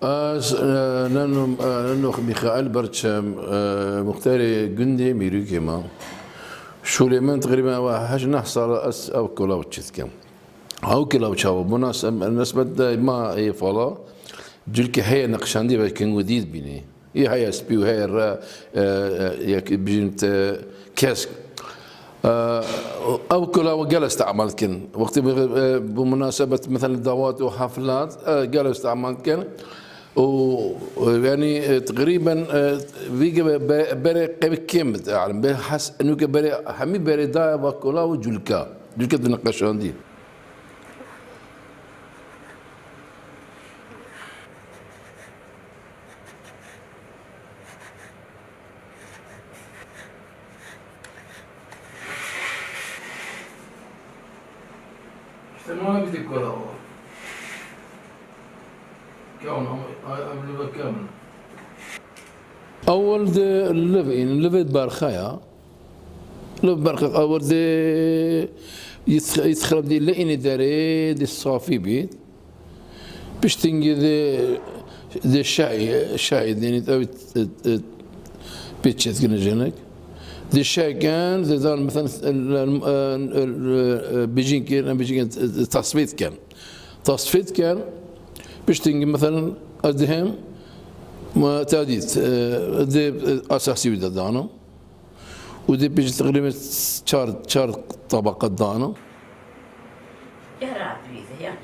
لأنه ميخائيل برتشام مختاري جندي ميريكيما شوليمان تقريبا حاجة نحصل أو كلا وتشتكم أو كلا وتشاو مناسبة ما هي فلا جلك هي نقشاندي بكن وديد بيني هي سبيو هي ياك بجنت كاسك أو كلا وجلست عملت كن وقت بمناسبة مثلا دعوات وحفلات جلست عملت كن ويعني تقريبا فيجا بري قبل كم تعلم بحس انه بري حمي بري دا وكلا وجلكا جلكا تناقشون دي ما بدي كلا كامل أول ده لفت بارخايا لف بارخا أول ده يتخرب دي لإني داري دي الصافي بيت باش تنجي دي الشاي ديني تبي بيتشت كنا جنك دي الشاي كان دي دار مثلا بيجين تصفيت كان باش تنجي مثلا أدهم ما تاديت دي أساسي ودا دانا ودي بيجي تقريبا شار طبقات دانا يا ربي يعني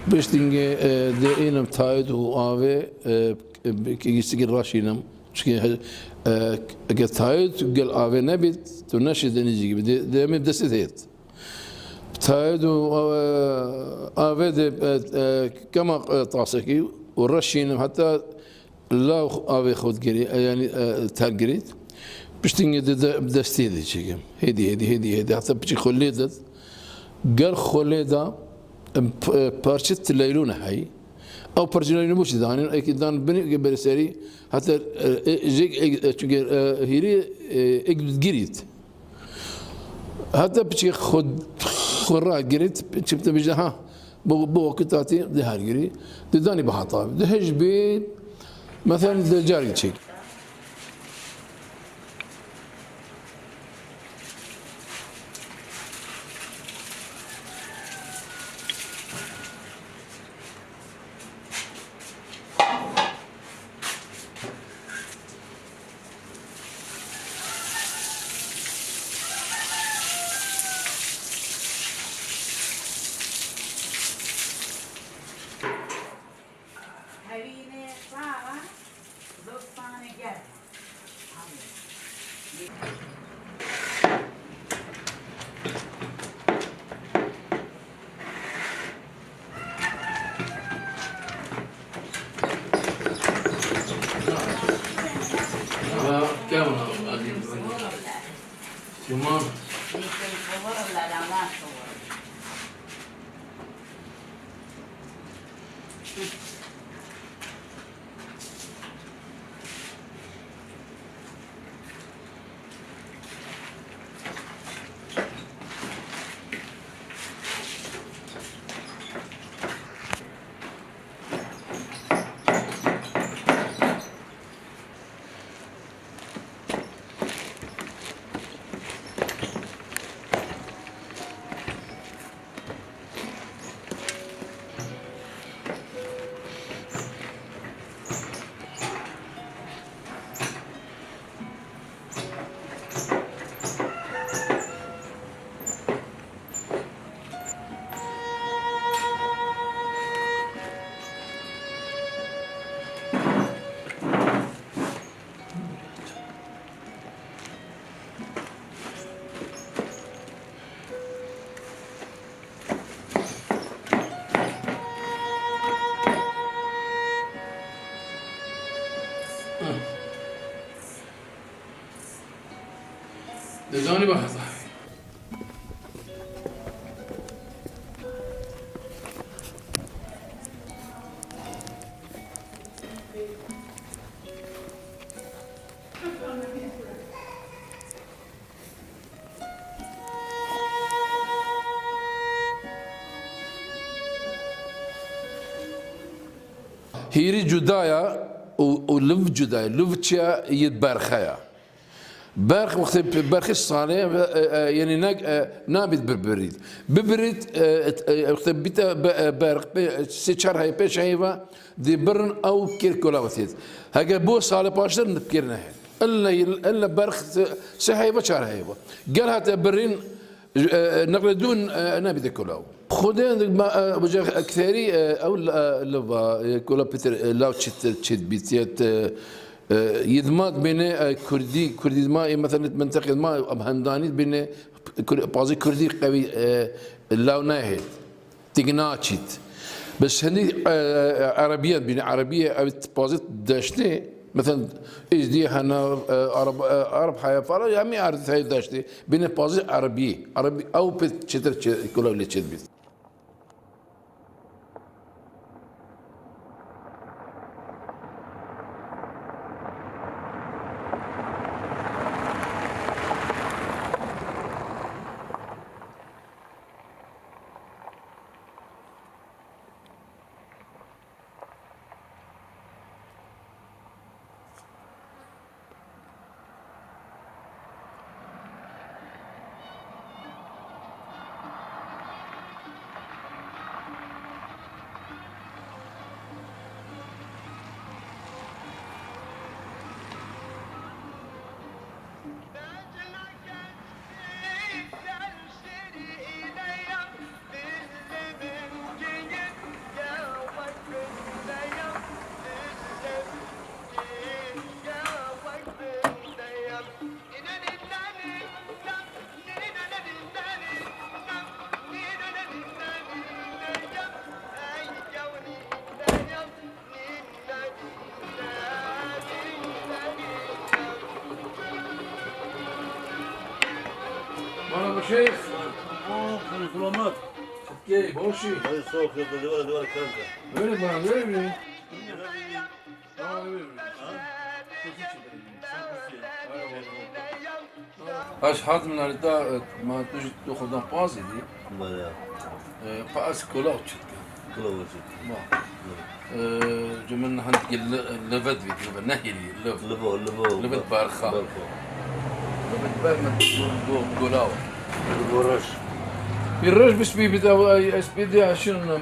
باش تنجي دائما تايد وآوي كيستقر راشينم شكي تايد قال آوي نبيت تناشي دنيجي دائما بدسيت تايد وآوي كما طاسكي والراشينم حتى لا آوي خود قري يعني تارجريت باش تنجي بدستيدي شكي هيدي حتى بتجي خليدت قال خليدا بارشت الليلون حي او بارشت الليلون مش دانين اكيد دان بني برسري حتى هيري جريت حتى بتشي خد جريت شفت بجها بو كتاتي ده جري داني بحطها دهج بيت مثلا ده جاري تشيك دزاني بحث هيري جدايا ولف جدايا لف تشيا يتبرخيا برخ وقت برخ الصالح يعني نابت بربريد ببريد وقت بيتا برخ سيشار هاي بيش هايفا دي برن او كيركولا وثيت هاجا بو صالح باشر نبكرنا الا برخ سهايفا شار هايفا قال هات برين نقل دون نابت كولاو خدين وجه اكثري او لفا كولا بيتر لاو تشيت بيتيات يدمات بين كردي ما مثلا منطقه ما هنداني بين بازي كردي قوي لاو ناهد تقناتشيت بس هني عربيه بين عربيه او بازي داشتي مثلا ايش دي هنا عرب حياه فلا يا مي عرفت هاي داشتي بين بازي عربي او بتشتر كلها اللي تشبيت مرحبا شيخ. سلامات. كيف بوشي؟ هاي صوف يا دولة كانتا. وين ما وين؟ اش حاط من الدا ما تجي تاخذ بازي دي بلا باس كولاوتش كلوزي. ما جمعنا عندك اللفت فيديو نهي اللفت لفت بارخا لفت بارخا كولاو ورش في الرش بس بي بدا اس بي دي عشان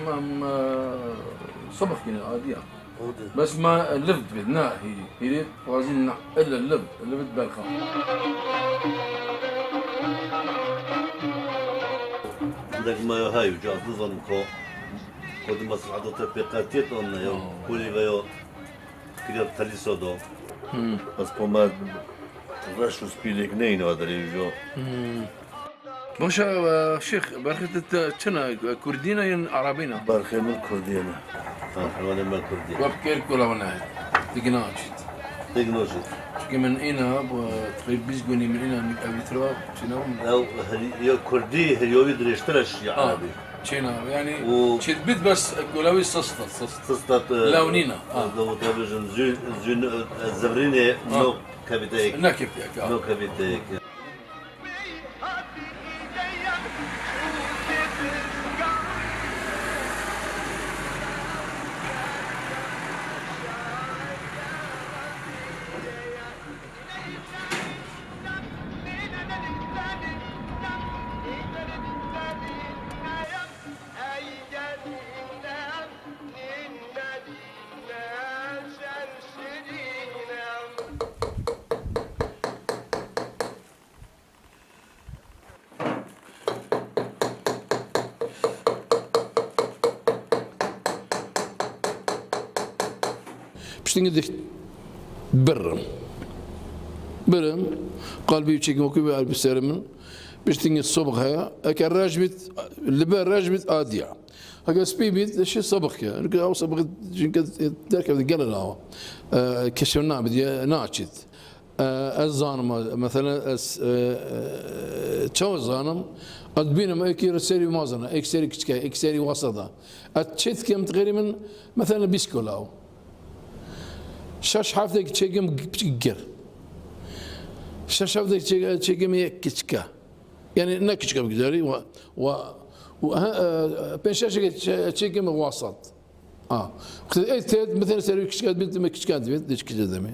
صبح كنا عادية بس ما اللفت بدنا هي فازين الا اللفت بارخا عندك ما هاي وجاء نظن كو قد ما صعدوا تطبيقاتيت أن يوم كل غيو كده تلي صدو بس كمان رش وسبيلك نين هذا اليوم باشا شيخ برخة تشنا كردينا ين عربينا برخي من كردينا حوالي من كردينا وبكير كولا وناهي تقناچت تكنولوجيا من هنا تقريبا بيسقوني من هنا من أبي ترواب شنو أو هي كردي هي يدري اشترش يا عربي شنو يعني شد بس كولاوي سستات لونينا لو تبجن زين الزبريني نو كابيتيك نكف يا نو كابيتيك باش تنقدر برم قلبي يشيك موكبي على بسرمن باش تنقدر الصبغ هيا كان راجبت اللبان راجبت آدية هكا سبي بيت شي صبغ يا او صبغ ذاك قال لا كشفنا بدي ناشت الظانم مثلا تشو الظانم أدبينا ما يكير سيري مازنا إكسيري كشكا إكسيري وسطا أتشيت كم تقريبا مثلا بيسكولاو شاش حافظك تشيكم بتجر شاش حافظك تشيكم كشكا يعني نكشكا بقدري و بنشاش تشيكم وسط مثلا سيري كشكا بنت ما كشكا بنت كشكا دمي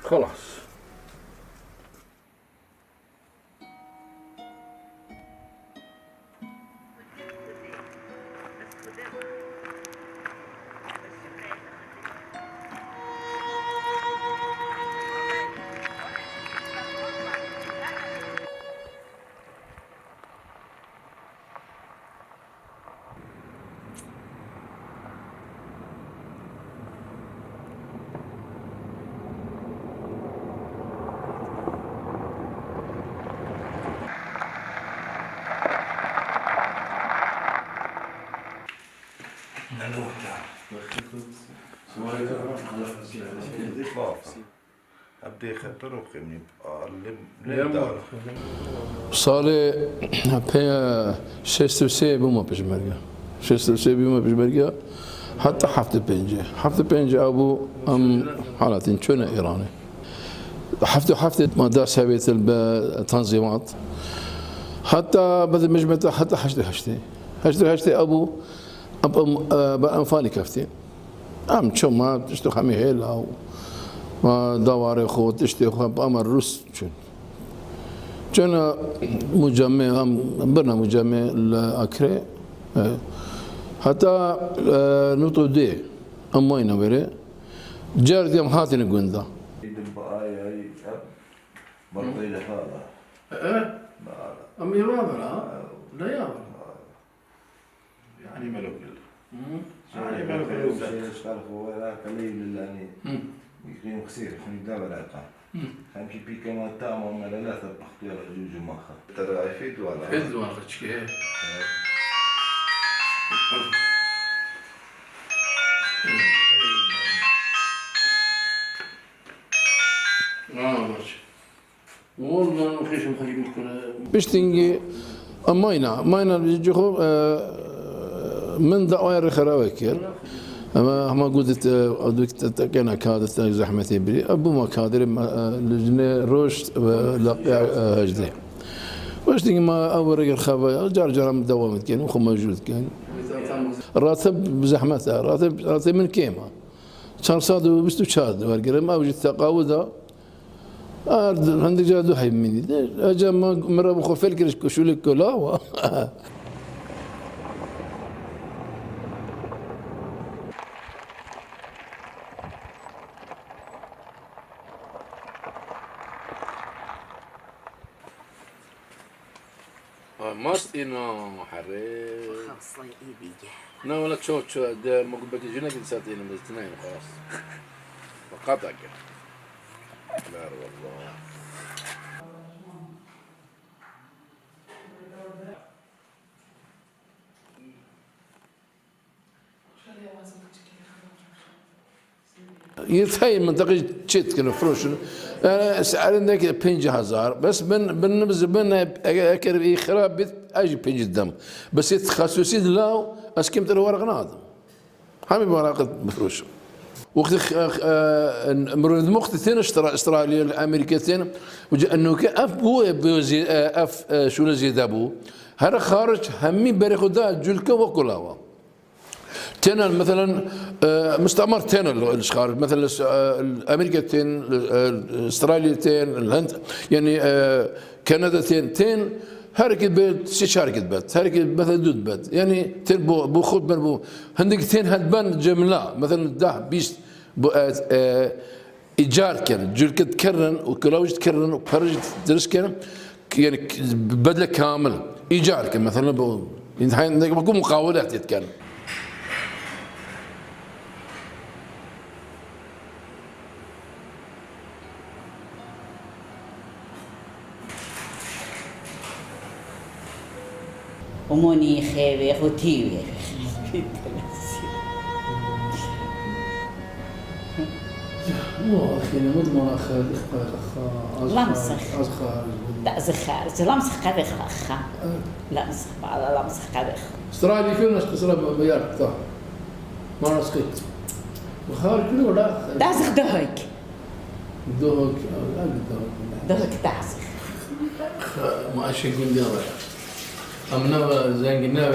خلاص ابدي خطر وخمني بقلب صالي بيا شستو سي بوما بجمرجا شستو سي بوما بجمرجا حتى حفظ بنجي أبو حالات شنو إيراني حفظ ما داس هبيت التنظيمات حتى بدل مجمع حتى حشتي أبو بأنفاني كفتين شو ما تشتو خمي هيل أو ما دواري خو تشتي خو بأمر روس كان مجمع برنا مجمع الأكري حتى نطو دي أموينا بري جار ديام هاتين قندا برضي لهذا أمي رابرة لا يابر يعني ملوك يعني ملوك اشتغل هو ذاك الليل يعني يقيم خسير عشان يدابر العقاب همشي بيكا ما تام وما لا تبقى اختيار جوج مخا ترى يفيد ولا فيد ولا تشكي والله مخيش مخليك باش تنجي ماينا بيجيخو من دعوة خراوكير ما قلت كان كادت زحمتي بري ابو ما كادر لجنة روش لقيا هجدي باش ديك ما أورق الخبايا جار مدوامة كان وخو موجود كان راتب بزحمتها راتب من كيما شهر صادو بستو شاد ورقر ما وجد تقاودا عندك جادو حي مني اجا مرة بخو فلك شو لك لا ماست إنه حريق خاصة إيدي لا ولا تشوت ده ما قبل تجينا كل ساعتين من الاثنين خلاص وقطعك لا والله يتهيأ منطقة تشيت كانوا فروش عندك 5000 بس بالنسبة لنا أكثر خراب بيت أجي 50 دم بس يتخصصي لا أسكمت الورق ناضم حامي ورقة مفروش وقت مرود مختتين اشترى استراليا الامريكتين انه اف بو بوزي اف شو زيد ابو هذا خارج همي بريخودا جلكه وكلاوا تنا مثلا مستعمر تنا الخارج مثلا الامريكتين استراليتين الهند يعني كندا تين هركت بيت شاركت بيت هركت مثلا دود بيت يعني تين بو خود من بو هندك تين هدبان جملة مثلا ده بيست إيجار كان جلكت كرن وكلاوج كرن وبرج درس كان يعني بدله كامل إيجار كان مثلا بكون مقاولات يتكلم وموني خيبي خوتيوي أخي مضمون أخ لمسخ لا زخارج لمسخ قبيخ أخا لمسخ بعد لمسخ قبيخ استرالي فين ناس قصرة مليار طه ما نسكت وخارج كله ولا دازخ دهك دوك دهك دازخ ما أشي يقول لي أمنا زين قلنا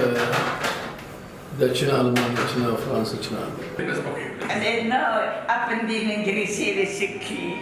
داتشنا ألمانيا داتشنا فرنسا داتشنا لأنه أبندين إنجليزي لسكي